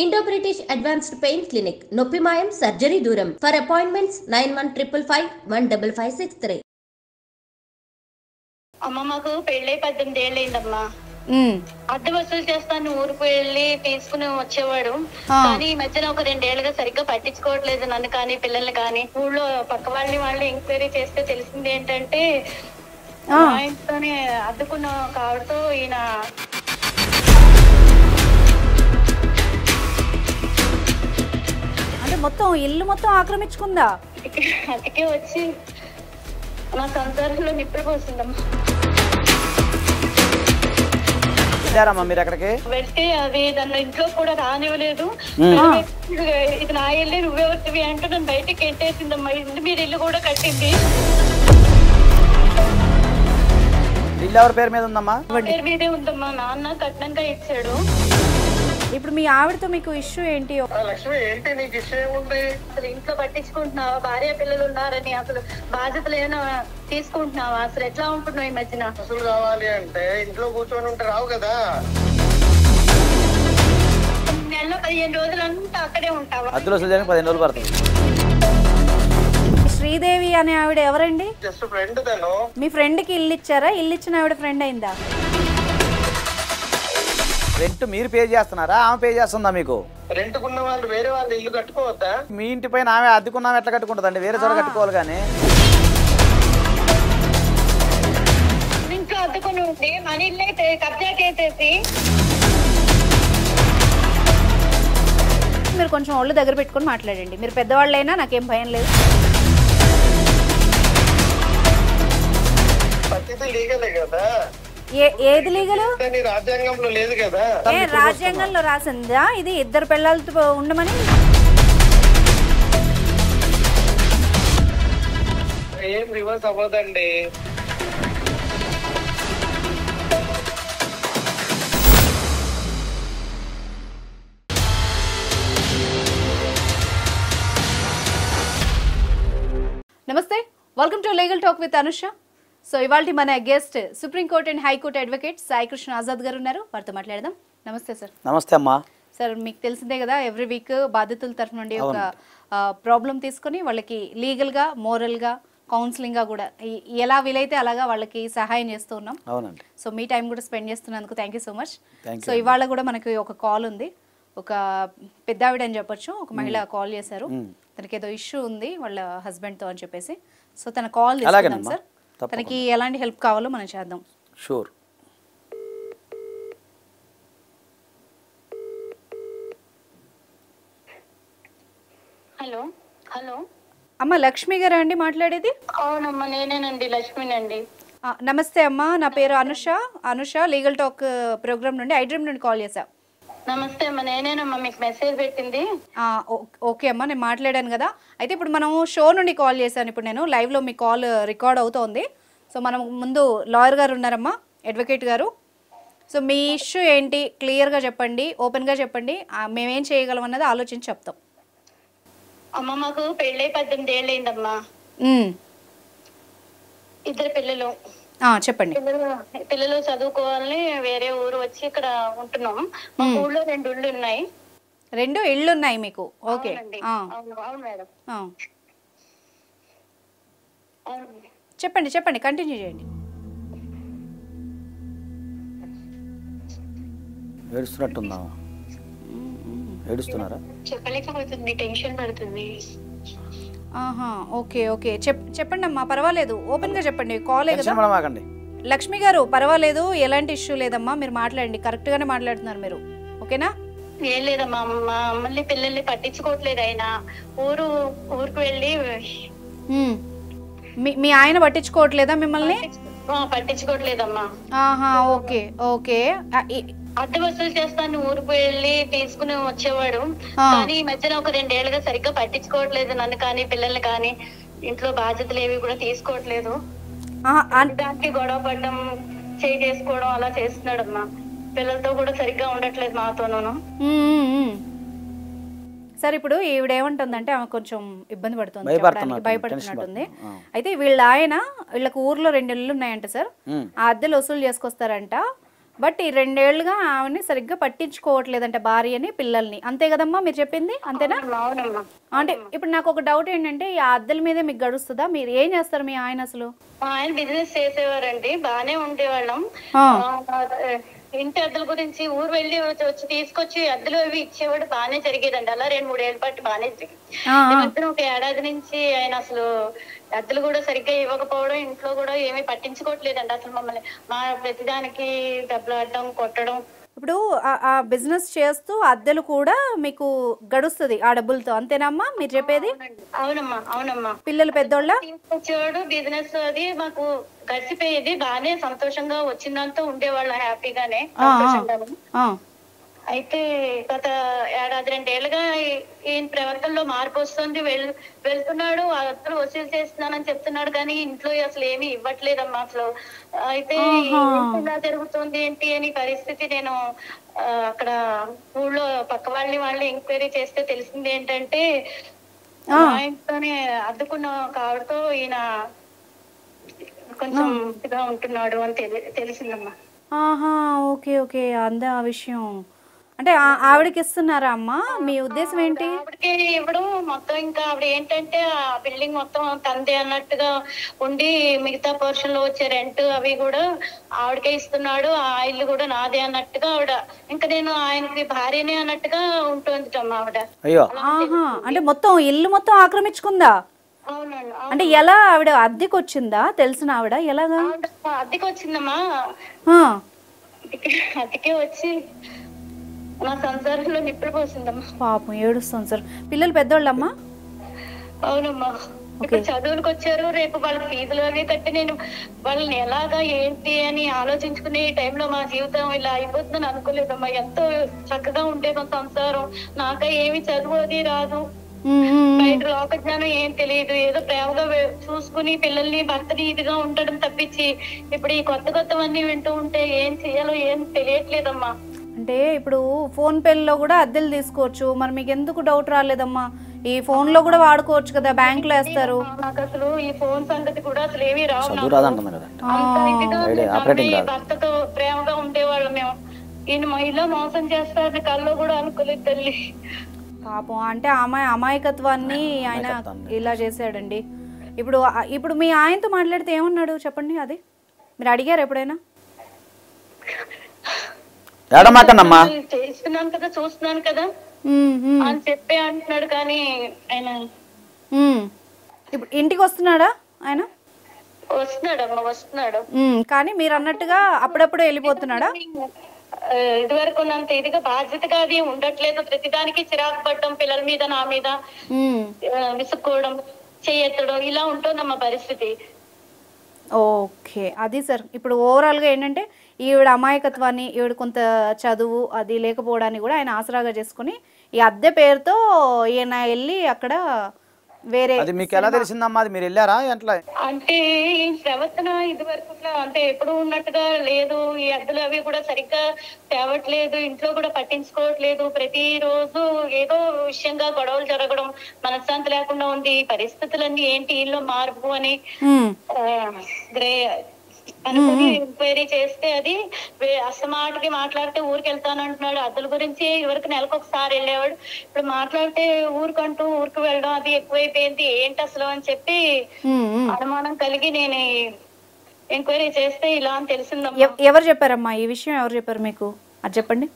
Indo-British Advanced Pain Clinic, Noppimayam Surgery Duram. For appointments 9155515563. అమ్మ మాకు పెళ్ళై 18 ఏళ్ళు అయిందమ్మా. అద్దె వసూలు చేస్తాను ఊరికి వెళ్ళి తీసుకుని వచ్చేవాడు. కానీ ఈ మధ్యన ఒక 2 ఏళ్ళుగా సరిగ్గా పట్టించుకోవట్లేదు నన్ను కానీ పిల్లల్ని కానీ. ఊళ్ళో పక్క వాళ్ళు ఎంక్వైరీ చేస్తే తెలిసింది ఏంటంటే మా ఇంట్లోనే అద్దుకున్న ఒక ఆవిడతో ఈయన అంటే మొత్తం ఇల్లు మొత్తం ఆక్రమించుకుందా? అతికే వచ్చి నా సంసారంలో నిప్పులు పోసిందమ్మా. మీరు ఎక్కడికి వెళ్తే అది నన్ను ఇంట్లో కూడా రానివ్వలేదు. ఇది నా ఇల్లు నువ్వెవరివి అంటూ నన్ను బయటకి ఎంటేసిందమ్మా. ఇంటి మీద ఇల్లు కూడా కట్టింది. ఇల్లు ఎవరి పేరు మీద ఉందమ్మా? పేరు మీదే ఉందమ్మా. నాన్న కట్నంగా ఇచ్చాడు. ఇప్పుడు మీ ఆవిడతో మీకు ఇష్యూ ఏంటి? లక్ష్మి ఏంటి నీకు ఇష్యూ ఏముంది? అసలు ఇంట్లో పట్టించుకుంటున్నావా? భార్య పిల్లలు ఉన్నారని అసలు బాధ్యతలు ఏమైనా తీసుకుంటున్నావా? అసలు ఎట్లా ఉంటున్నావు ఈ మధ్యన? అసలు కావాలి అంటే ఇంట్లో కూర్చొని ఉంటే రావు కదా. నెలలో 15 రోజులంతా అక్కడే ఉంటావా? అద్దెలో 15 రోజులు పడుతుంది. శ్రీదేవి అనే ఆవిడ ఎవరండి? జస్ట్ ఫ్రెండ్ తను. మీ ఫ్రెండ్ కి ఇల్లు ఇచ్చారా? ఇల్లు ఇచ్చిన ఆవిడ ఫ్రెండ్ అయిందా? రెంట్ మీరు పే చేస్తున్నారా, ఆమె పే చేస్తుందా మీకు? రెంట్ కున్న వాళ్ళు వేరే వాళ్ళు ఇల్లు కట్టుకోవద్దా? మీ ఇంటి పైన ఆమె అద్దెకున్నామే ఎట్లా కట్టుకుంటుందండి? వేరే చోట కట్టుకోవాలి కానీ. ఇంట్లో అద్దుకుని ఉండి మన ఇల్లు అయితే కబ్జా చేసేసి మీరు కొంచెం ఒళ్ళు దగ్గర పెట్టుకొని మాట్లాడండి. మీరు పెద్దవాళ్ళైనా నాకేం భయం లేదు. ప్రతిదీ లీగలే కదా. ఏది లీగలు? రాజ్యాంగంలో లేదు కదా. రాజ్యాంగంలో రాసిందా ఇది ఇద్దరు పిల్లలతో ఉండమని? ఏం రివర్స్ అవ్వదండి. నమస్తే, welcome to legal talk with Anusha. So ఇవాళ మన guest supreme court and high court advocate Sai Krishna Azad గారు ఉన్నారు. వారితో మాట్లాడదాం. నమస్తే సార్. నమస్తే అమ్మా. సార్ మీకు తెలిసిందే కదా, ఎవ్రీ వీక్ బాధితుల తరఫు నుండి ఒక ప్రాబ్లం తీసుకొని వాళ్ళకి లీగల్గా మోరల్గా కౌన్సిలింగ్గా కూడా ఎలా వీలైతే అలాగా వాళ్ళకి సహాయం చేస్తూ ఉన్నాం. అవునండి. సో మీ టైం కూడా స్పెండ్ చేస్తున్నందుకు thank you so much. So ఇవాళ కూడా మనకి ఒక కాల్ ఉంది. ఒక పెద్ద ఆవిడ అని చెప్పొచ్చు, ఒక మహిళ కాల్ చేశారు. తనకి ఏదో ఇష్యూ ఉంది వాళ్ళ హస్బెండ్తో అని చెప్పేసి. సో తన కాల్ తీసుకుందాం సార్. తనకి ఎలాంటి హెల్ప్ కావాలో మనం చేద్దాం. షూర్. హలో హలో అమ్మ లక్ష్మి గారా అండి మాట్లాడేది? అవునమ్మా నేనేనండి, లక్ష్మినండి. నమస్తే అమ్మా, నా పేరు అనుష లీగల్ టాక్ ప్రోగ్రామ్ నుండి ఐడ్రీమ్ నుండి కాల్ చేశా. నమస్తే అమ్మా, నేనేనమ్మా మీకు మెసేజ్ పెట్టింది. ఓకే అమ్మా, నేను మాట్లాడాను కదా. అయితే ఇప్పుడు మనం షో నుండి కాల్ చేశాను. ఇప్పుడు నేను లైవ్లో మీ కాల్ రికార్డ్ అవుతోంది. సో మనం ముందు లాయర్ గారు ఉన్నారమ్మా, అడ్వకేట్ గారు. సో మీ ఇష్యూ ఏంటి క్లియర్గా చెప్పండి, ఓపెన్గా చెప్పండి. మేమేం చేయగలం అన్నది ఆలోచించి చెప్తాం. అమ్మ మాకు పెళ్ళై 18 ఏళ్ళు అయిందమ్మా. ఇద్దరు పిల్లలు. చెప్పండి. పిల్లలు చదువుకోవాలని వేరే ఊరు వచ్చి ఇక్కడ ఉంటున్నాం. మా ఊళ్ళో 2 ఇళ్ళు ఉన్నాయి. 2 ఇళ్ళు ఉన్నాయి మీకు? ఓకే. అవును మేడం. చెప్పండి, కంటిన్యూ చేయండి. ఏడుస్తున్నట్టుందా? ఏడుస్తున్నారా? చెప్పలేకపోతుంది, టెన్షన్ పడుతుంది. ఓకే చెప్పండి అమ్మా, పర్వాలేదు, ఓపెన్గా చెప్పండి. కాలే కదా లక్ష్మి గారు, పర్వాలేదు, ఎలాంటి ఇష్యూ లేదమ్మా, మీరు మాట్లాడండి. కరెక్ట్గానే మాట్లాడుతున్నారు మీరు, ఓకేనా? ఏం లేదమ్మా, మా మమ్మల్ని పిల్లల్ని పట్టించుకోవట్లేదు. ఆయన ఊరికి వెళ్ళి మీ ఆయన పట్టించుకోవట్లేదా మిమ్మల్ని? పట్టించుకోవట్లేదమ్మా. ఓకే. అద్దె వసూలు చేస్తాను ఊరికి వెళ్ళి తీసుకుని వచ్చేవాడు. కానీ ఈ మధ్యన ఒక 2 ఏళ్ళుగా సరిగ్గా పట్టించుకోవట్లేదు నన్ను కానీ పిల్లల్ని కానీ. ఇంట్లో బాధ్యతలు ఏవి కూడా తీసుకోవట్లేదు. దానికి గొడవ పడడం, చేసుకోవడం అలా చేస్తున్నాడమ్మా. పిల్లలతో కూడా సరిగ్గా ఉండట్లేదు మాతోనూ. సరే, ఇప్పుడు ఈవిడ ఏమంటుందంటే ఆమె కొంచెం ఇబ్బంది పడుతుంది, భయపడుతున్నట్టుంది. అయితే వీళ్ళకి ఊర్లో 2 ఇళ్ళు ఉన్నాయంట సార్. ఆ అద్దెలు వసూలు చేసుకొస్తారంట. బట్ ఈ 2 ఏళ్ళుగా ఆమెని సరిగ్గా పట్టించుకోవట్లేదంటే భార్యని పిల్లల్ని, అంతే కదమ్మా మీరు చెప్పింది, అంతేనా? అవునమ్మా. అంటే ఇప్పుడు నాకు ఒక డౌట్ ఏంటంటే ఈ అద్దెల మీదే మీకు గడుస్తుందా? మీరు ఏం చేస్తారు మీ ఆయన అసలు? మా ఆయన బిజినెస్ చేసేవారండి, బానే ఉండేవాళ్ళం. ఇంటి అద్దెల గురించి ఊరు వెళ్ళి వచ్చి తీసుకొచ్చి అద్దెలు అవి ఇచ్చేవాడు, బానే జరిగేదండి. అలా 2-3 ఏళ్ళ పాటు బానే జరిగింది. ఈ మధ్యన ఒక ఏడాది నుంచి ఆయన అసలు అద్దెలు కూడా సరిగ్గా ఇవ్వకపోవడం, ఇంట్లో కూడా ఏమీ పట్టించుకోవట్లేదండి అసలు మమ్మల్ని. మా ప్రతిదానికి డబ్బులు ఆడటం, కొట్టడం. ఇప్పుడు ఆ బిజినెస్ చేస్తూ అద్దెలు కూడా మీకు గడుస్తుంది ఆ డబ్బులతో, అంతేనమ్మా మీరు చెప్పేది? అవునమ్మా, అవునమ్మా. పిల్లలు పెద్దోళ్ళ? తీసుకొచ్చేవాడు, బిజినెస్ అది మాకు గడిచిపోయేది, బానే సంతోషంగా వచ్చిందంతా ఉండేవాళ్ళం, హ్యాపీగానే సంతోషంగా. అయితే గత ఏడాది 2 ఏళ్ళుగా ఈయన ప్రవర్తనలో మార్పు వస్తుంది. వెళ్తున్నాడు, అసలు వసూలు చేస్తున్నానని చెప్తున్నాడు, కానీ ఇంట్లో అసలు ఏమీ ఇవ్వట్లేదమ్మా అసలు. అయితే ఇలా జరుగుతుంది ఏంటి అని పరిస్థితి నేను అక్కడ ఊళ్ళో పక్క వాళ్ళు ఎంక్వైరీ చేస్తే తెలిసింది ఏంటంటే మా ఇంట్లోనే అద్దుకున్న కావడతో ఈయన కొంచెం ఇదిగా ఉంటున్నాడు అని తెలిసిందమ్మా. ఓకే ఓకే, అందా ఆ విషయం. అంటే ఆవిడకి ఇస్తున్నారా అమ్మా? మీ ఉద్దేశం ఏంటి? ఆవిడకి ఇవ్వడం మొత్తం, ఇంకా ఆవిడ ఏంటంటే ఆ బిల్డింగ్ మొత్తం తందే అన్నట్టుగా ఉండి మిగతా పోర్షన్ లో వచ్చే రెంట్ అవి కూడా ఆవిడకే ఇస్తున్నాడు, ఆ ఇల్లు కూడా నాదే అన్నట్టుగా ఆవిడ, ఇంకా నేను ఆయనకి భార్యనే అన్నట్టుగా ఉంటుందమ్మా ఆవిడ. అయ్యో, అంటే మొత్తం ఇల్లు మొత్తం ఆక్రమించుకుందా? అవునండి. అంటే ఎలా? ఆవిడ అద్దెకి వచ్చిందా? తెలిసిన ఆవిడ ఎలాగా? అద్దెకి వచ్చిందమ్మా, అద్దెకే వచ్చి నా సంసారంలో నిప్పులు పోసిందమ్మా. పాపం ఏడుస్తుంది సార్. పిల్లలు పెద్దోళ్ళమ్మా? అవునమ్మా. ఇప్పుడు చదువులకు వచ్చారు, రేపు వాళ్ళ ఫీజులు అవి కట్టి నేను వాళ్ళని ఎలాగా ఏంటి అని ఆలోచించుకునే టైంలో మా జీవితం ఇలా అయిపోతుందని అనుకోలేదమ్మా. ఎంతో చక్కగా ఉండే మా సంసారం, నాక ఏమి చదువు అది రాదు, బయట లోక జ్ఞానం ఏం తెలియదు, ఏదో ప్రేమగా చూసుకుని పిల్లల్ని భర్తని ఇదిగా ఉండడం తప్పించి ఇప్పుడు ఈ కొత్తవన్నీ వింటూ ఉంటే ఏం చెయ్యాలో ఏం తెలియట్లేదమ్మా. అంటే ఇప్పుడు ఫోన్ పేలో కూడా అద్దెలు తీసుకోవచ్చు, మరి మీకు ఎందుకు డౌట్ రాలేదమ్మా? ఈ ఫోన్ లో కూడా వాడుకోవచ్చు కదా, బ్యాంక్ లో వేస్తారు. నాకు అసలు ఈ ఫోన్ సంగతి కూడా అసలు ఏమీ రావు. భర్తతో ప్రేమగా ఉండేవాళ్ళం మేము, ఈయన మహిళ మోసం చేస్తారని కల్లో కూడా అనుకోలేదు తల్లి. పాపం, అంటే అమాయకత్వాన్ని ఆయన ఇలా చేశాడండి. ఇప్పుడు మీ ఆయనతో మాట్లాడితే ఏమన్నాడు చెప్పండి? అది మీరు అడిగారు ఎప్పుడైనా? చేస్తున్నాను కదా, చూస్తున్నాను కదా అని చెప్పి అంటున్నాడు, కానీ ఆయన ఇప్పుడు ఇంటికి వస్తున్నాడా? ఆయన వస్తున్నాడమ్మా, వస్తున్నాడు. కానీ మీరు అన్నట్టుగా అప్పుడప్పుడు వెళ్ళిపోతున్నాడా? ఇదివరకు ఉన్నంత ఇదిగా బాధ్యతగా అది ఉండట్లేదు. ప్రతిదానికి చిరాకు పడడం, పిల్లల మీద నా మీద విసుక్కోవడం, చేయెత్తడం, ఇలా ఉంటుందమ్మా పరిస్థితి. ఓకే, అది సార్. ఇప్పుడు ఓవరాల్గా ఏంటంటే ఈవిడ అమాయకత్వాన్ని, ఈవిడ కొంత చదువు అది లేకపోవడాన్ని కూడా ఆయన ఆసరాగా చేసుకుని ఈ అద్దె పేరుతో ఈయన వెళ్ళి అక్కడ వేరే. అది మీకు ఎలా తెలిసిందమ్మా? అది మీరు వెళ్ళారా ఎట్లా? అంటే ఈ ప్రవర్తన ఇది వరకు అంటే ఎప్పుడు ఉన్నట్టుగా లేదు, ఈ అద్దెలు అవి కూడా సరిగ్గా తేవట్లేదు, ఇంట్లో కూడా పట్టించుకోవట్లేదు, ప్రతిరోజు ఏదో విషయంగా గొడవలు జరగడం, మనశ్శాంతి లేకుండా ఉంది. పరిస్థితులన్నీ ఏంటి ఇల్లు మార్పు అని అనుకుని ఎంక్వైరీ చేస్తే అది అసమాటికి మాట్లాడితే ఊరికి వెళ్తానంటున్నాడు. అద్దెల గురించి ఇవరకు నెలకు ఒకసారి వెళ్ళేవాడు, ఇప్పుడు మాట్లాడితే ఊరికి వెళ్ళడం అది ఎక్కువైపోయింది, ఏంటి అసలు అని చెప్పి అనుమానం కలిగి నేను ఎంక్వైరీ చేస్తే ఇలా అని తెలిసిందమ్మా. ఎవరు చెప్పారమ్మా ఈ విషయం? ఎవరు చెప్పారు మీకు? అది చెప్పండి.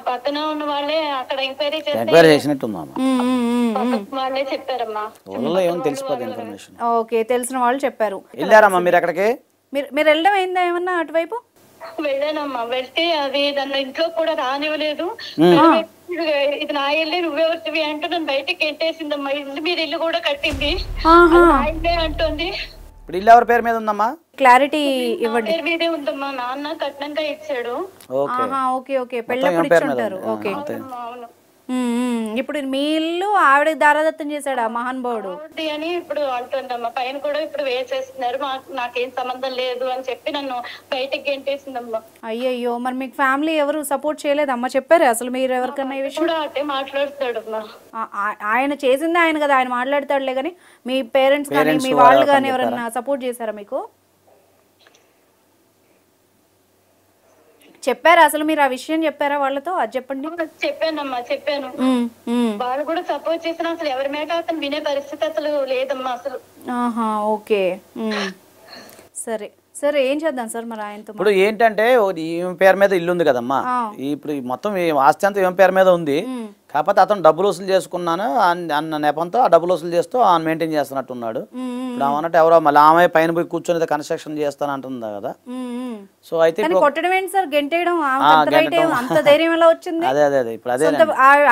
పక్కన ఉన్న వాళ్ళే అక్కడ ఎంక్వైరీ వాళ్ళే చెప్పారమ్మా. ఓకే, తెలిసిన వాళ్ళు చెప్పారు. వెళ్ళారమ్మా మీరు అక్కడికి? మీరు వెళ్ళడం అయిందా ఏమన్నా అటువైపు? వెళ్ళానమ్మా, వెళ్తే అది దాని ఇంట్లో కూడా రానివ్వలేదు. ఇది నా ఇల్లు, నువ్వెవరివి అంటూ నన్ను బయటకి ఎంటేసిందమ్మా. ఇల్లు మీరు ఇల్లు కూడా కట్టింది నా ఇల్లే అంటుంది. ఇప్పుడు ఇల్లు ఎవరి పేరు మీద ఉందమ్మా? క్లారిటీ ఇవ్వండి. పేరు మీదే ఉందమ్మా, నాన్న కట్నంగా ఇచ్చాడు. ఓకే ఓకే, పెళ్ళప్పుడు ఇచ్చుంటారు. ఓకే, ఇప్పుడు మీ ఇల్లు ఆవిడ దారాదత్తం చేశాడు ఆ మహానుభావుడు అని ఇప్పుడు అంటుందమ్మా. పైన కూడా ఇప్పుడు వేసేస్తున్నారు, నాకేం సంబంధం లేదు అని చెప్పి నన్ను బయటకి గెంటేసిందమ్మా. అయ్యయ్యో, మరి మీకు ఫ్యామిలీ ఎవరు సపోర్ట్ చేయలేదమ్మా? చెప్పారు అసలు మీరు ఎవరికన్నా ఈ విషయం? అంటే మాట్లాడుతాడమ్మా. ఆయన చేసింది ఆయన కదా, ఆయన మాట్లాడతాడులే, కానీ మీ పేరెంట్స్ కానీ మీ వాళ్ళు కానీ ఎవరన్నా సపోర్ట్ చేశారా మీకు? చెప్పారా అసలు మీరు ఆ విషయం చెప్పారా వాళ్ళతో? అది చెప్పండి. చెప్పానమ్మా, చెప్పాను. వాళ్ళు కూడా సపోర్ట్ చేసిన అసలు ఎవరి మాట అతను వినే పరిస్థితి అసలు లేదమ్మా అసలు. ఆహా, ఓకే. సరే సరే, ఏం చేద్దాం సార్ మరి ఆయనతో? ఇప్పుడు ఏంటంటే ఈమె పేరు మీద ఇల్లు ఉంది కదమ్మా, ఇప్పుడు మొత్తం ఈ ఆస్తి అంతా ఈమె పేరు మీద ఉంది. కాకపోతే అతను డబ్బులు వసూలు చేసుకున్నాను అన్న నెపంతో ఆ డబ్బులు వసూలు చేస్తూ ఆమె మెయింటైన్ చేస్తున్నట్టు ఉన్నాడు. ఇప్పుడు ఆమె అన్నట్టు ఎవరో మళ్ళీ ఆమె పైన పోయి కూర్చొని కన్స్ట్రక్షన్ చేస్తాను అంటుందా కదా. సో అయితే కొట్టడం ఏంటి సార్, గెంటేయడం? అంత ధైర్యం ఎలా వచ్చింది? అదే అదే అదే ఇప్పుడు అదే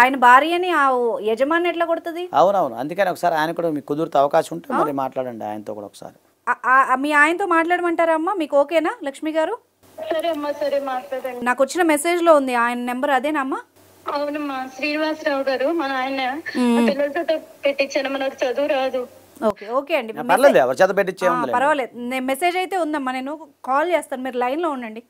ఆయన భార్యని ఆ యజమాని ఎట్లా కొడుతుంది? అవునవును, అందుకని ఒకసారి ఆయన కూడా మీకు కుదిరితే అవకాశం ఉంటే మరి మాట్లాడండి ఆయనతో కూడా ఒకసారి. మీ ఆయనతో మాట్లాడమంటారా అమ్మా? మీకు ఓకేనా లక్ష్మి గారు? సరే అమ్మా, సరే మాట్లాడండి. నాకు వచ్చిన మెసేజ్ లో ఉంది ఆయన నెంబర్, అదేనా అమ్మా? అవునమ్మా, శ్రీనివాసరావు గారు మన ఆయన. పిల్లలతో పెట్టించాను, మనకు చదువు రాదు. ఓకే ఓకే అండి, పర్లేదు, ఎవరి చేత పెట్టించే పర్వాలేదు. మెసేజ్ అయితే ఉందమ్మా, నేను కాల్ చేస్తాను, మీరు లైన్ లో ఉండండి.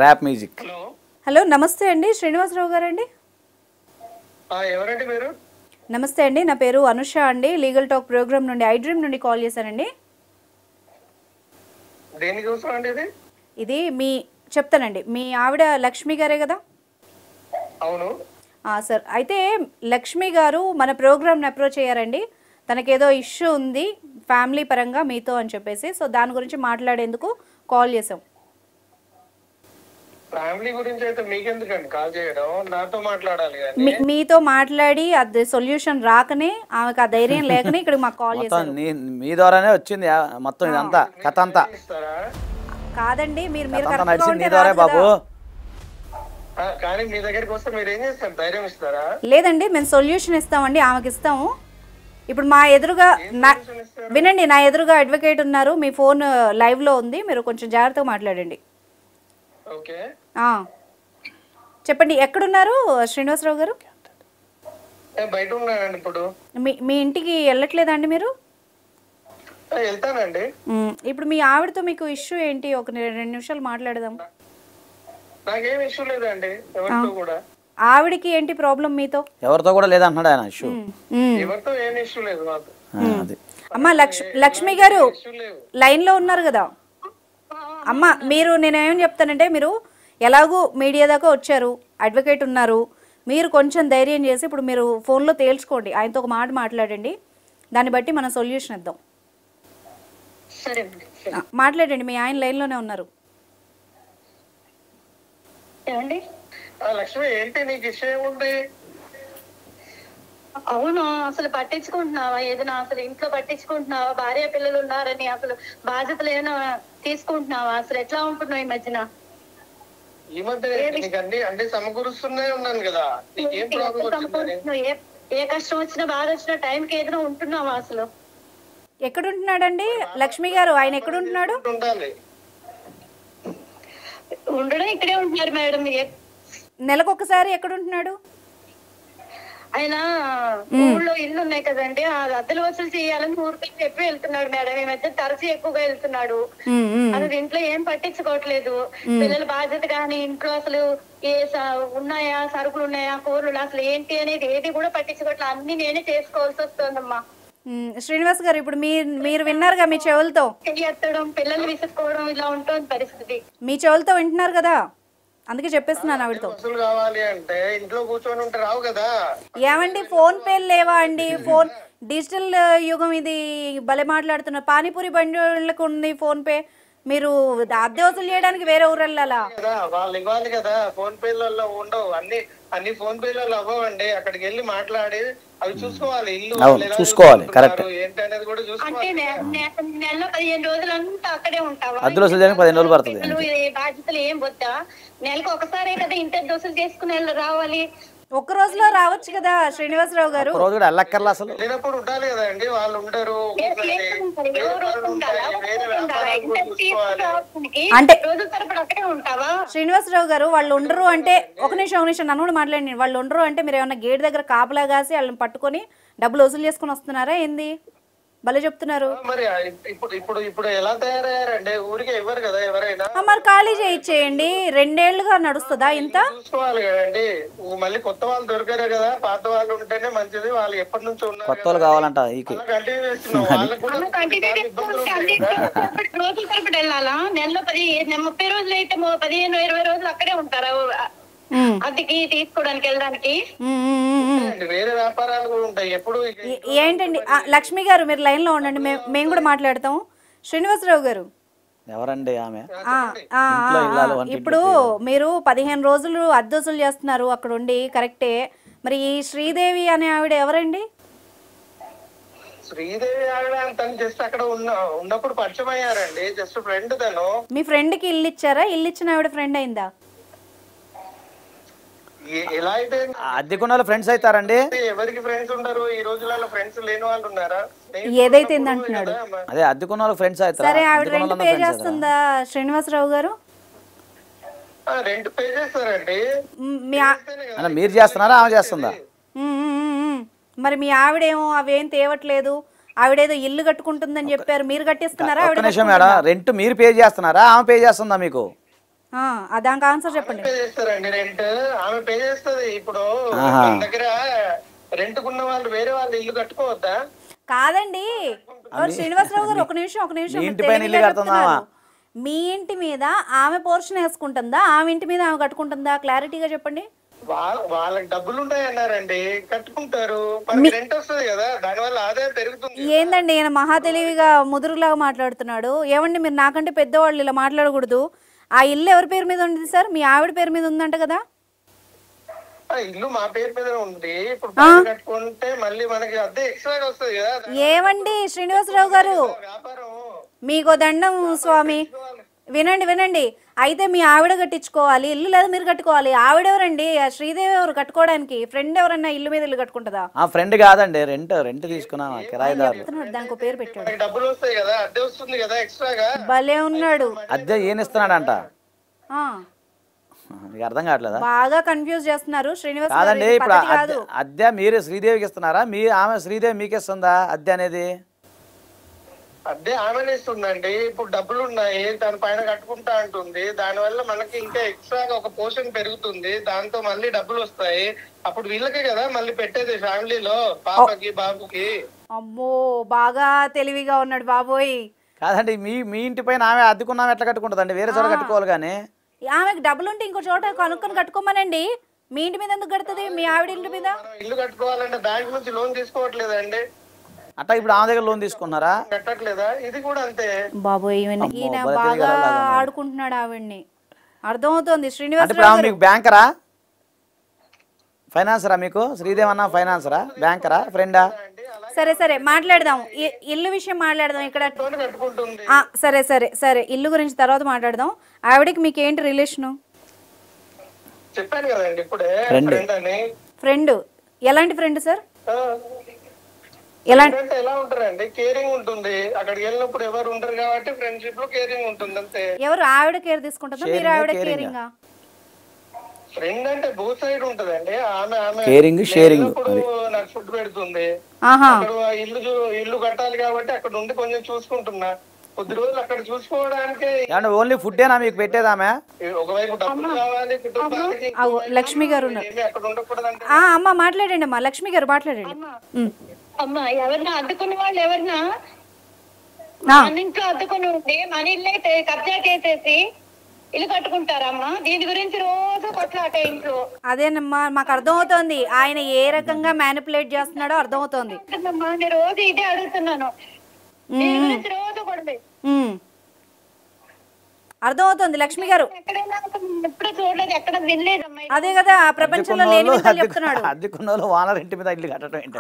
Rap music. హలో, నమస్తే అండి, శ్రీనివాసరావు గారు అండి? ఎవరండి మీరు? నమస్తే అండి, నా పేరు అనుష అండి, లీగల్ టాక్ ప్రోగ్రామ్ నుండి ఐడ్రీమ్ నుండి కాల్ చేశానండి. దేనికోసం అండి ఇది? ఇది మీ చెప్తానండి, మీ ఆవిడ లక్ష్మి గారే కదా? అవును సార్, అయితే లక్ష్మి గారు మన ప్రోగ్రామ్ని అప్రోచ్ అయ్యారండి. తనకేదో ఇష్యూ ఉంది ఫ్యామిలీ పరంగా మీతో అని చెప్పేసి, సో దాని గురించి మాట్లాడేందుకు కాల్ చేసాం. ఫ్యామిలీ గురించి అయితే మీకెందుకండి కాల్ చేయడం, నాతో మాట్లాడాలి కానీ. మీతో మాట్లాడి అది సొల్యూషన్ రాకనే, ఆమెకు ఆ ధైర్యం లేకనే ఇక్కడ మాకు కాల్ చేశారు. మీ ద్వారానే వచ్చింది మొత్తం ఇదంతా కథ అంతా. కాదండి, మీరు నడిచింది ద్వారే బాబు. కానీ మీ దగ్గరికి వస్తే మీరు ఏం చేస్తారు, ధైర్యం ఇస్తారా? లేదండి, మేము సొల్యూషన్ ఇస్తామండి, ఆమెకి ఇస్తాము. ఇప్పుడు మా ఎదురుగా వినండి, నా ఎదురుగా అడ్వకేట్ ఉన్నారు, మీ ఫోన్ లైవ్ లో ఉంది, మీరు కొంచెం జాగ్రత్తగా మాట్లాడండి. ఓకే, చెప్పండి, ఎక్కడున్నారు శ్రీనివాసరావు గారు? బయట ఉన్నానండి ఇప్పుడు. మీ ఇంటికి వెళ్ళట్లేదండి మీరు? వెళ్తానండి. ఇప్పుడు మీ ఆవిడతో మీకు ఇష్యూ ఏంటి? ఒక 2 నిమిషాలు మాట్లాడదాం. నాకేం ఇష్యూ లేదండి ఎవరితో కూడా. ఆవిడకి ఏంటి ప్రాబ్లం మీతో? ఎవరితో కూడా లేదంటున్నాడు ఆయన ఇష్యూ. ఎవరితో ఏం ఇష్యూ లేదు మాకు. అమ్మా లక్ష్మి గారు లైన్ లో ఉన్నారు కదా అమ్మ? మీరు నేనేం చెప్తానంటే, మీరు ఎలాగూ మీడియా దాకా వచ్చారు, అడ్వకేట్ ఉన్నారు, మీరు కొంచెం ధైర్యం చేసి ఇప్పుడు మీరు ఫోన్లో తేల్చుకోండి, ఆయనతో ఒక మాట మాట్లాడండి, దాన్ని బట్టి మనం సొల్యూషన్ ఇద్దాం. మాట్లాడండి, మీ ఆయన లైన్లోనే ఉన్నారు. ఏమండి లక్ష్మి, ఏంటి నీకు ఇష్టం ఉంది? అవును, అసలు పట్టించుకుంటున్నావా ఏదైనా? అసలు ఇంట్లో పట్టించుకుంటున్నావా? భార్య పిల్లలు ఉన్నారని అసలు బాధ్యతలు ఏమైనా తీసుకుంటున్నావా? అసలు ఎట్లా ఉంటున్నావు ఈ మధ్యన? ఈ మధ్య నీకు అన్ని సమకూరుస్తూనే ఉన్నాను కదా, నీకేం ప్రాబ్లం? ఏ కష్టం వచ్చినా బాధ వచ్చినా టైంకి ఏదైనా ఉంటున్నావా? అసలు ఎక్కడుంటున్నాడండి లక్ష్మి గారు? ఆయన ఎక్కడుంటున్నాడు? ఉండడం ఇక్కడే ఉంటున్నారు మేడం. నెలకొకసారి ఎక్కడుంటున్నాడు ఆయన? ఊళ్ళో ఇల్లు ఉన్నాయి కదండి, ఆ అద్దెలు వసూలు చేయాలని ఊరికి చెప్పి వెళ్తున్నాడు మేడం. ఈ మధ్య తరచు ఎక్కువగా వెళ్తున్నాడు. అసలు ఇంట్లో ఏం పట్టించుకోవట్లేదు. పిల్లల బాధ్యత కానీ ఇంట్లో అసలు ఉన్నాయా, సరుకులు ఉన్నాయా, కూరలు అసలు ఏంటి అనేది ఏది కూడా పట్టించుకోవట్లేదు. అన్ని నేనే చేసుకోవాల్సి వస్తుందమ్మా. శ్రీనివాస్ గారు, ఇప్పుడు మీరు విన్నారుగా మీ చెవులతో, ఎత్తడం, పిల్లల్ని విసుక్కోవడం, ఇలా ఉంటుంది పరిస్థితి. మీ చెవులతో వింటున్నారు కదా, అందుకే చెప్పేస్తున్నాను ఆవిడతో. కావాలి అంటే ఇంట్లో కూర్చొని ఉంటే రావు కదా. ఏమండి, ఫోన్ పేలు లేవా అండి? ఫోన్ డిజిటల్ యుగం ఇది, భలే మాట్లాడుతున్నారు. పానీపూరి బండిలకు ఉంది ఫోన్ పే, మీరు అద్దె వసూలు చేయడానికి వేరే ఊరు వెళ్ళాలా? వాళ్ళు ఇవ్వాలి కదా, ఫోన్ పేలలో ఉండవు అన్ని ఫోన్ పేలలో అవ్వండి. అక్కడికి వెళ్ళి మాట్లాడి అవి చూసుకోవాలి, ఇల్లు చూసుకోవాలి, కరెక్ట్. ఏంటి అనేది కూడా చూసుకోవాలి. నెలలో 15 రోజులంతా అక్కడే ఉంటావా? అద్దెలు వసూలు చేయడానికి 15 రోజులు పడుతుంది. బాధ్యతలు ఏం వద్దా? నెలకు ఒకసారే కదా ఇంటి దోసులు చేసుకుని రావాలి. ఒక్క రోజులో రావచ్చు కదా శ్రీనివాసరావు గారు? రోజు కూడా వెళ్ళక్కర్లా, అసలు వెళ్ళినప్పుడు ఉండాలి కదా అండి, వాళ్ళు ఉండరు. అంటే రోజుల తరపున అక్కడే ఉంటావా? శ్రీనివాసరావు గారు, వాళ్ళు ఉండరు అంటే, ఒక నిమిషం నన్ను కూడా మాట్లాడి, వాళ్ళు ఉండరు అంటే మీరు ఏమన్నా గేట్ దగ్గర కాపలా కాసి వాళ్ళని పట్టుకొని డబ్బులు వసూలు చేసుకుని వస్తున్నారా ఏంది? భలే చెప్తున్నారు. మరి ఇప్పుడు ఇప్పుడు ఇప్పుడు ఎలా తయారయ్యారండి? ఊరికి ఇవ్వరు కదా ఎవరైనా. మరి ఖాళీ చేయించేయండి. 2 ఏళ్లుగా నడుస్తుందా ఇంత? చూసుకోవాలి కదండి. మళ్ళీ కొత్త వాళ్ళు దొరికారు కదా, పాత వాళ్ళు ఉంటేనే మంచిది. వాళ్ళు ఎప్పటి నుంచి ఉన్నారు, కొత్త వాళ్ళు కావాలంట. కంటిన్యూ చేస్తున్నాం. వాళ్ళకి కూడా ఇబ్బందులు ఉంటాయి కదా. రోజుల తరబడి వెళ్ళాలా? నెలలో 30 రోజులు అయితే 15-20 రోజులు అక్కడే ఉంటారా అద్దెకి తీసుకోవడానికి వెళ్ళడానికి? వేరే వ్యాపారాలు కూడా ఉంటాయి. ఎప్పుడు ఏంటండి లక్ష్మి గారు మీరు లైన్ లో ఉండండి, మేము కూడా మాట్లాడతాం. శ్రీనివాసరావు గారు ఎవరండి ఆమె? ఇప్పుడు మీరు 15 రోజులు అద్దె వసూలు చేస్తున్నారు అక్కడ ఉండి, కరెక్టే. మరి ఈ శ్రీదేవి అనే ఆవిడ ఎవరండి? శ్రీదేవి ఆవిడ తను జస్ట్ అక్కడ ఉన్నప్పుడు పరిచయం అయ్యారండి. జస్ట్ ఫ్రెండ్ తను. మీ ఫ్రెండ్ కి ఇల్లు ఇచ్చారా? ఇల్లు ఇచ్చిన ఆవిడ ఫ్రెండ్ అయిందా? ఎలా అయితే అద్దెకున్న ఫ్రెండ్స్ అవుతారండి. ఎవరికి ఫ్రెండ్స్ ఉంటారు ఈ రోజులలో? ఫ్రెండ్స్ లేని వాళ్ళు ఉన్నారా? ఏదైతే అంటున్నాడు అదే అద్దెకున్న ఫ్రెండ్స్ అవుతారు. సరే ఆవిడ రెంట్ పే చేస్తుందా శ్రీనివాసరావు గారు? రెంట్ పే చేస్తారండి. మీరు చేస్తున్నారా ఆమె చేస్తుందా? మరి మీ ఆవిడేమో అవేం తేవట్లేదు, ఆవిడేదో ఇల్లు కట్టుకుంటుందని చెప్పారు, మీరు కట్టిస్తున్నారా? ఒక్క నిమిషం మేడం, రెంట్ మీరు పే చేస్తున్నారా ఆమె పే చేస్తుందా మీకు? దానికి ఆన్సర్ చెప్పండి. పే చేస్తారండి రెంట్, ఆమె పే చేస్తుంది. ఇప్పుడు దగ్గర రెంట్ కున్న వాళ్ళు వేరే వాళ్ళు ఇల్లు కట్టుకోవద్దా? కాదండి శ్రీనివాసరావు గారు, ఒక నిమిషం మీ ఇంటి మీద ఆమె పోర్షన్ వేసుకుంటుందా, ఆమె ఇంటి మీద ఆమె కట్టుకుంటుందా? క్లారిటీగా చెప్పండి. వాళ్ళకి డబ్బులు ఉంటాయి అన్నారండి, కట్టుకుంటారు. రెంట్ వస్తుంది కదా, దాని వల్ల ఆదాయం పెరుగుతుంది. ఏందండి ఈయన మహా తెలివిగా ముదురులాగా మాట్లాడుతున్నాడు. ఏమండి మీరు నాకంటే పెద్దవాళ్ళు ఇలా మాట్లాడకూడదు. ఆ ఇల్లు ఎవరి పేరు మీద ఉంది సార్? మీ ఆవిడ పేరు మీద ఉందంట కదా? ఇల్లు మా పేరు మీద ఉంది. ఇప్పుడు కట్టుకుంటే మళ్ళీ మనకి అద్దె ఎక్స్ట్రాగా వస్తుంది కదా. ఏమండి శ్రీనివాసరావు గారు, మీకు దండం స్వామి, వినండి. అయితే మీ ఆవిడ కట్టించుకోవాలి ఇల్లు, లేదా మీరు కట్టుకోవాలి? ఆవిడ ఎవరండి? శ్రీదేవి ఎవరు కట్టుకోవడానికి? ఫ్రెండ్ ఎవరన్నా ఇల్లు మీద ఇల్లు కట్టుకుంటుందా? ఫ్రెండ్ కాదండి, రెంట్ తీసుకున్నా కిరాయిదారు. దానికి పేరు పెట్టాడు. డబ్బులు వస్తాయి కదా, అద్దె వస్తుంది కదా ఎక్స్ట్రాగా. భలే ఉన్నాడు. అద్దె ఏం ఇస్తున్నాడంట? అర్థం కావట్లేదా? బాగా కన్ఫ్యూజ్ చేస్తున్నారు శ్రీనివాస్. కాదండి, ఇప్పుడు అద్దె మీరు శ్రీదేవికి ఇస్తున్నారా? ఆమె శ్రీదేవి మీకు ఇస్తుందా అద్దె అనేది? అద్దె ఆమెనే ఇస్తుందండి. ఇప్పుడు డబ్బులు ఉన్నాయి, దాని పైన కట్టుకుంటా అంటుంది. దాని వల్ల మనకి ఇంకా ఎక్స్ట్రాగా ఒక పోర్షన్ పెరుగుతుంది. దాంతో మళ్ళీ డబ్బులు వస్తాయి. అప్పుడు వీళ్ళకే కదా మళ్ళీ పెట్టేది ఫ్యామిలీలో, పాపకి బాబుకి. అమ్మో బాగా తెలివిగా ఉన్నాడు బాబోయ్. కాదండి, మీ ఇంటి పైన ఆమె అద్దెకున్నామె ఎట్లా కట్టుకుంటుందండి? వేరే చోట కట్టుకోవాలి కానీ. ఆమెకు డబ్బులు ఉంటే ఇంకో చోట కనుక్కొని కట్టుకోమనండి. మీ ఇంటి మీద ఎందుకు కడుతుంది? మీ ఆవిడ ఇంటి మీద ఇల్లు కట్టుకోవాలంటే బ్యాంక్ నుంచి లోన్ తీసుకోవట్లేదండి. అట్లా ఇప్పుడు ఆమె దగ్గర లోన్ తీసుకున్నారా? కట్టట్లేదా? ఇది కూడా అంతే బాబోయ్. ఈయన బాగా ఆడుకుంటున్నాడు ఆవిడ్ని, అర్థమవుతోంది. శ్రీనివాస్ మీకు బ్యాంకరా ఫైనాన్సరా? మీకు శ్రీదేవి అన్న ఫైనాన్సరా బ్యాంకరా ఫ్రెండా? సరే మాట్లాడదాం, ఇల్లు విషయం మాట్లాడదాం ఇక్కడ. సరే ఇల్లు గురించి తర్వాత మాట్లాడదాం. ఆవిడకి మీకు ఏంటి రిలేషను? చెప్పాను కదండి ఇప్పుడే, ఫ్రెండ్. ఎలాంటి ఫ్రెండ్ సార్? ఎలా ఉంటారండి? కేరింగ్ ఉంటుంది. అక్కడికి వెళ్ళినప్పుడు ఎవరు ఉంటారు కాబట్టి ఫ్రెండ్షిప్ లో కేరింగ్ ఉంటుంది అంతే. ఎవరు? ఆవిడ కేర్ తీసుకుంటుందా, మీరు ఆవిడ కేరింగ్? ఫ్రెండ్ అంటే బోత్ సైడ్ ఉంటదండి. ఆమె కేరింగ్ షేరింగ్. నాకు ఫుడ్ పెడుతుంది, ఇల్లు కట్టాలి కాబట్టి అక్కడ ఉండి కొంచెం చూసుకుంటున్నా. కొద్ది రోజులు అక్కడ చూసుకోవడానికి. ఓన్లీ ఫుడ్ ఏనా మీకు పెట్టేదామె? ఒకవైపు డబ్బులు కావాలి కుటుంబానికి. లక్ష్మి గారు అక్కడ ఉండకూడదంటే. అమ్మ మాట్లాడండి, అమ్మా లక్ష్మి గారు మాట్లాడండి. అమ్మా ఎవరినా అద్దుకున్న వాళ్ళు ఎవరినా ఇంట్లో అద్దుకుని ఉండి మన ఇల్లు కబ్జా చేసేసి ఇల్లు కట్టుకుంటారమ్మా? దీని గురించి రోజు కొట్లాట ఇంట్లో. అదేనమ్మా మాకు అర్థమవుతోంది, ఆయన ఏ రకంగా మ్యానిపులేట్ చేస్తున్నాడో అర్థమవుతోంది. నేను రోజు ఇదే అడుగుతున్నాను, దీని గురించి రోజు కొడదు. అర్థమవుతోంది లక్ష్మి గారు. ఎప్పుడు చూడలేదు, ఎక్కడ వినలేదమ్మా. అదే కదా ప్రపంచంలో లేని విషయాలు చెప్తున్నాడు.